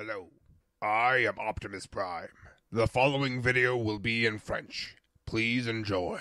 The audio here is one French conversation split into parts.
Hello, I am Optimus Prime. The following video will be in French. Please enjoy.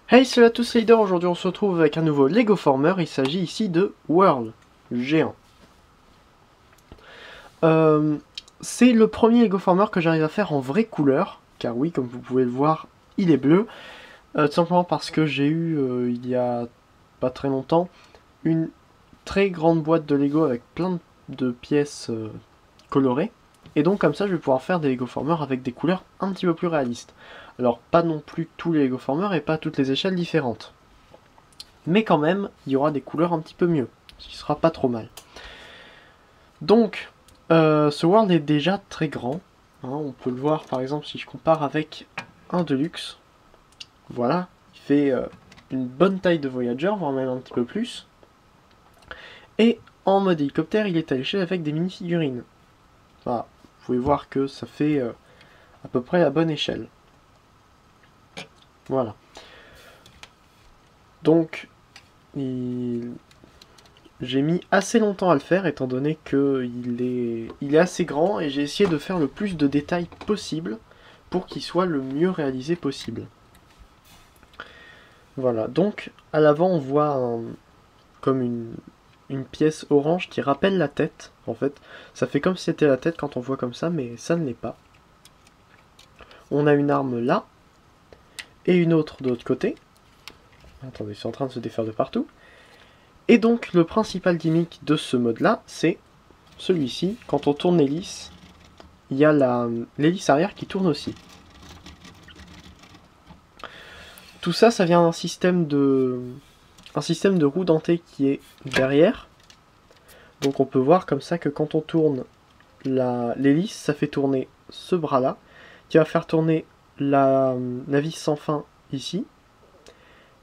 Hey, salut à tous les leaders, aujourd'hui on se retrouve avec un nouveau Lego Former, il s'agit ici de World géant. C'est le premier Lego Former que j'arrive à faire en vraie couleur, car oui, comme vous pouvez le voir, il est bleu. Tout simplement parce que j'ai eu, il y a pas très longtemps, une très grande boîte de Lego avec plein de pièces colorées. Et donc comme ça, je vais pouvoir faire des Lego Former avec des couleurs un petit peu plus réalistes. Alors pas non plus tous les Lego Former et pas toutes les échelles différentes. Mais quand même, il y aura des couleurs un petit peu mieux, ce qui sera pas trop mal. Donc, ce World est déjà très grand. Hein, on peut le voir par exemple si je compare avec un Deluxe. Voilà, il fait une bonne taille de Voyager, voire même un petit peu plus. Et en mode hélicoptère, il est à l'échelle avec des mini-figurines. Voilà, vous pouvez voir que ça fait à peu près la bonne échelle. Voilà. Donc, j'ai mis assez longtemps à le faire, étant donné qu'il est assez grand, et j'ai essayé de faire le plus de détails possible pour qu'il soit le mieux réalisé possible. Voilà, donc à l'avant on voit comme une pièce orange qui rappelle la tête, en fait. Ça fait comme si c'était la tête quand on voit comme ça, mais ça ne l'est pas. On a une arme là, et une autre de l'autre côté. Attendez, c'est en train de se défaire de partout. Et donc le principal gimmick de ce mode là, c'est celui-ci. Quand on tourne l'hélice, il y a l'hélice arrière qui tourne aussi. Tout ça, ça vient d'un système de roue dentée qui est derrière. Donc on peut voir comme ça que quand on tourne l'hélice, ça fait tourner ce bras là, qui va faire tourner la vis sans fin ici,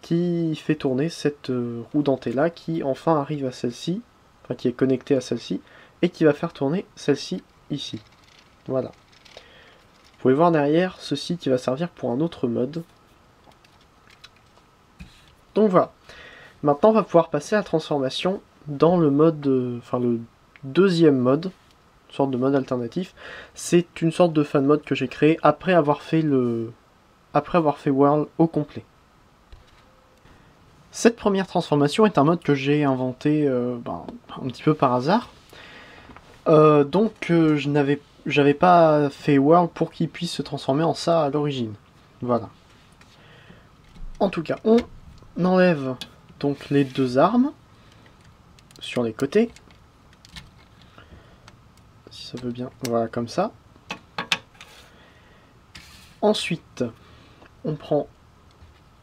qui fait tourner cette roue dentée là, qui enfin arrive à celle-ci, enfin qui est connectée à celle-ci, et qui va faire tourner celle-ci ici. Voilà. Vous pouvez voir derrière ceci qui va servir pour un autre mode. Donc voilà. Maintenant on va pouvoir passer à la transformation dans le mode, enfin le deuxième mode, une sorte de mode alternatif. C'est une sorte de fan mode que j'ai créé après avoir fait World au complet. Cette première transformation est un mode que j'ai inventé un petit peu par hasard. J'avais pas fait World pour qu'il puisse se transformer en ça à l'origine. Voilà. En tout cas, on enlève donc les deux armes sur les côtés. Si ça veut bien, voilà, comme ça. Ensuite, on prend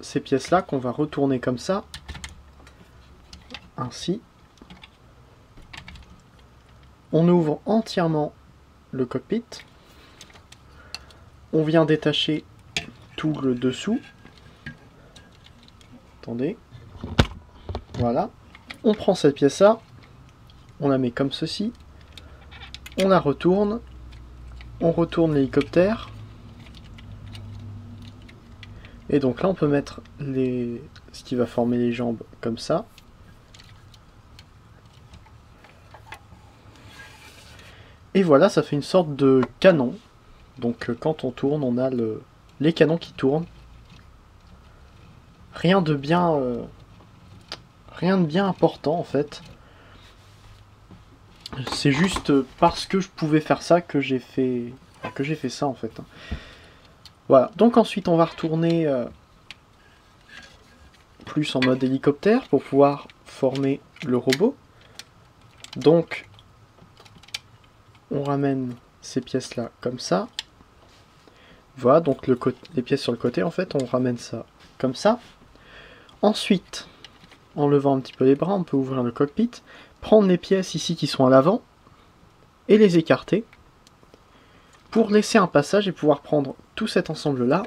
ces pièces-là qu'on va retourner comme ça. Ainsi. On ouvre entièrement le cockpit. On vient détacher tout le dessous. Attendez. Voilà. On prend cette pièce-là. On la met comme ceci. On la retourne. On retourne l'hélicoptère. Et donc là, on peut mettre ce qui va former les jambes comme ça. Et voilà, ça fait une sorte de canon. Donc quand on tourne, on a les canons qui tournent. Rien de bien important en fait. C'est juste parce que je pouvais faire ça que j'ai fait ça en fait. Voilà, donc ensuite on va retourner plus en mode hélicoptère pour pouvoir former le robot. Donc on ramène ces pièces là comme ça. Voilà, donc les pièces sur le côté en fait, on ramène ça comme ça. Ensuite, en levant un petit peu les bras, on peut ouvrir le cockpit, prendre les pièces ici qui sont à l'avant et les écarter pour laisser un passage et pouvoir prendre tout cet ensemble là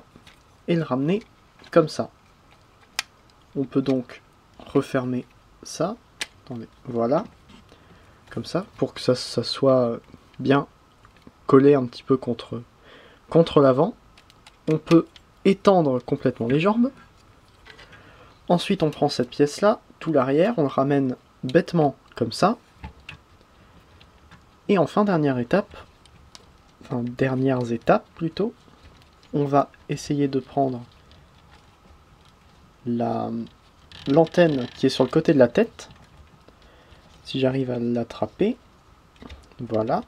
et le ramener comme ça. On peut donc refermer ça. Attendez, voilà. comme ça, pour que ça soit bien collé un petit peu contre l'avant. On peut étendre complètement les jambes. Ensuite, on prend cette pièce-là, tout l'arrière, on le ramène bêtement comme ça. Et enfin, dernières étapes plutôt, on va essayer de prendre l'antenne qui est sur le côté de la tête. Si j'arrive à l'attraper, voilà.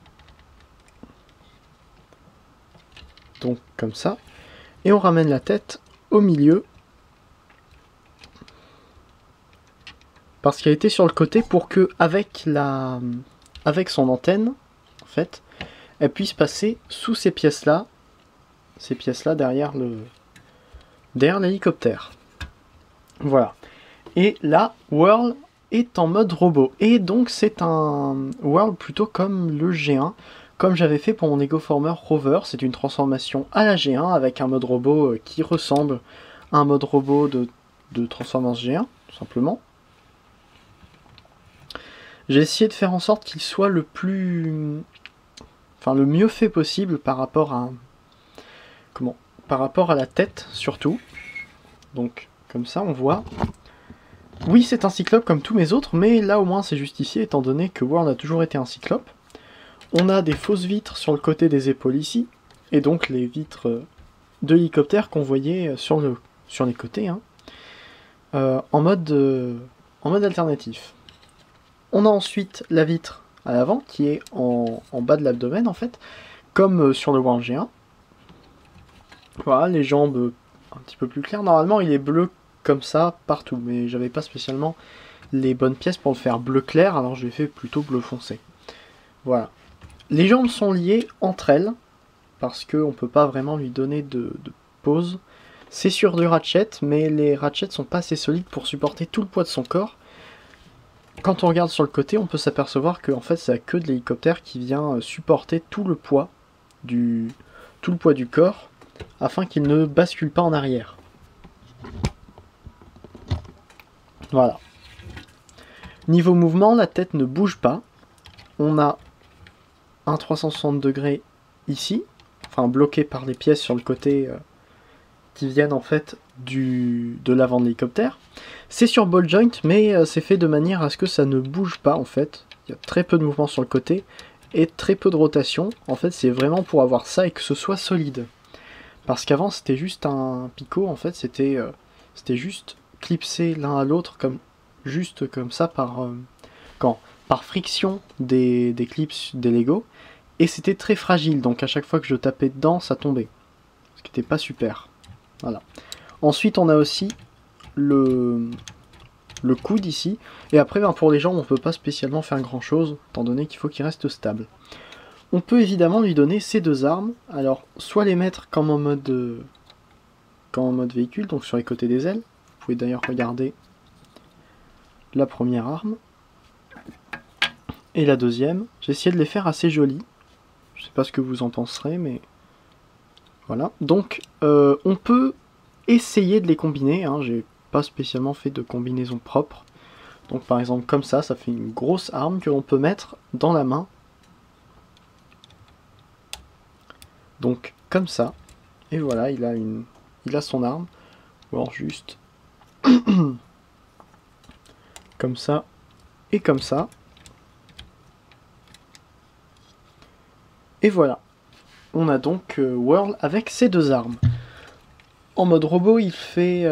Donc comme ça. Et on ramène la tête au milieu. Parce qu'elle était sur le côté pour que avec son antenne, en fait, elle puisse passer sous ces pièces-là derrière l'hélicoptère. Voilà. Et là, Whirl est en mode robot. Et donc c'est un Whirl plutôt comme le G1, comme j'avais fait pour mon Egoformer Rover. C'est une transformation à la G1 avec un mode robot qui ressemble à un mode robot de Transformers G1, tout simplement. J'ai essayé de faire en sorte qu'il soit le mieux fait possible par rapport à la tête surtout. Donc comme ça on voit. Oui, c'est un cyclope comme tous mes autres, mais là au moins c'est justifié étant donné que Whirl a toujours été un cyclope. On a des fausses vitres sur le côté des épaules ici, et donc les vitres de l'hélicoptère qu'on voyait sur les côtés, hein, en mode alternatif. On a ensuite la vitre à l'avant qui est en bas de l'abdomen en fait, comme sur le Whirl G1. Voilà, les jambes un petit peu plus claires. Normalement il est bleu comme ça partout, mais j'avais pas spécialement les bonnes pièces pour le faire bleu clair, alors je l'ai fait plutôt bleu foncé. Voilà. Les jambes sont liées entre elles, parce qu'on peut pas vraiment lui donner de pause. C'est sur du ratchet, mais les ratchets sont pas assez solides pour supporter tout le poids de son corps. Quand on regarde sur le côté, on peut s'apercevoir que en fait, c'est la queue de l'hélicoptère qui vient supporter tout le poids du corps, afin qu'il ne bascule pas en arrière. Voilà. Niveau mouvement, la tête ne bouge pas. On a un 360 degrés ici, enfin bloqué par les pièces sur le côté qui viennent en fait de l'avant de l'hélicoptère. C'est sur ball joint, mais c'est fait de manière à ce que ça ne bouge pas en fait. Il y a très peu de mouvement sur le côté et très peu de rotation. En fait, c'est vraiment pour avoir ça et que ce soit solide. Parce qu'avant, c'était juste un picot, en fait, c'était juste clipsé l'un à l'autre, juste comme ça, par friction des clips des Lego. Et c'était très fragile, donc à chaque fois que je tapais dedans, ça tombait. Ce qui n'était pas super. Voilà. Ensuite, on a aussi le coude ici. Et après, pour les jambes, on ne peut pas spécialement faire grand chose, étant donné qu'il faut qu'il reste stable. On peut évidemment lui donner ces deux armes. Alors, soit les mettre comme en mode véhicule, donc sur les côtés des ailes. Vous pouvez d'ailleurs regarder la première arme. Et la deuxième. J'ai essayé de les faire assez jolies. Je sais pas ce que vous en penserez, mais voilà. Donc, on peut essayer de les combiner. Hein. J'ai pas spécialement fait de combinaison propre. Donc, par exemple, comme ça fait une grosse arme que l'on peut mettre dans la main. Donc, comme ça. Et voilà, il a son arme. Ou alors juste comme ça et comme ça. Et voilà. On a donc Whirl avec ces deux armes. En mode robot, il fait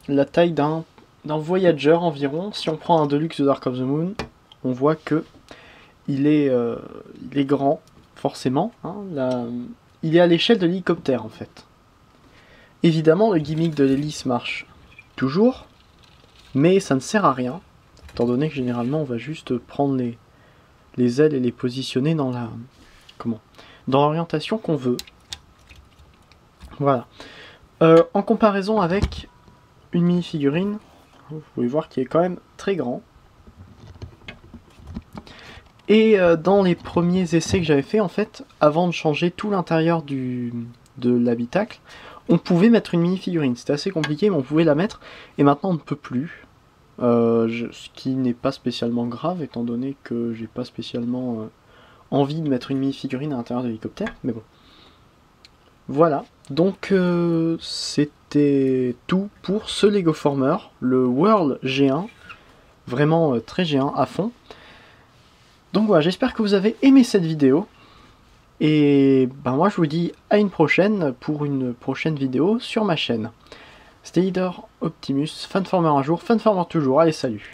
la taille d'un Voyager environ. Si on prend un Deluxe de Dark of the Moon, on voit que il est grand, forcément. Hein, il est à l'échelle de l'hélicoptère, en fait. Évidemment, le gimmick de l'hélice marche toujours, mais ça ne sert à rien, étant donné que généralement, on va juste prendre les ailes et les positionner dans l'orientation qu'on veut. Voilà. En comparaison avec une mini-figurine, vous pouvez voir qu'il est quand même très grand. Et dans les premiers essais que j'avais fait, en fait, avant de changer tout l'intérieur de l'habitacle, on pouvait mettre une mini-figurine. C'était assez compliqué, mais on pouvait la mettre. Et maintenant, on ne peut plus. ce qui n'est pas spécialement grave étant donné que j'ai pas spécialement envie de mettre une mini-figurine à l'intérieur de l'hélicoptère, mais bon. Voilà, donc c'était tout pour ce Lego Former, le World G1, vraiment très G1 à fond. Donc voilà, j'espère que vous avez aimé cette vidéo. Et ben moi je vous dis à une prochaine pour une prochaine vidéo sur ma chaîne. C'était Leader Optimus, Fanformer un jour, Fanformer toujours, allez salut!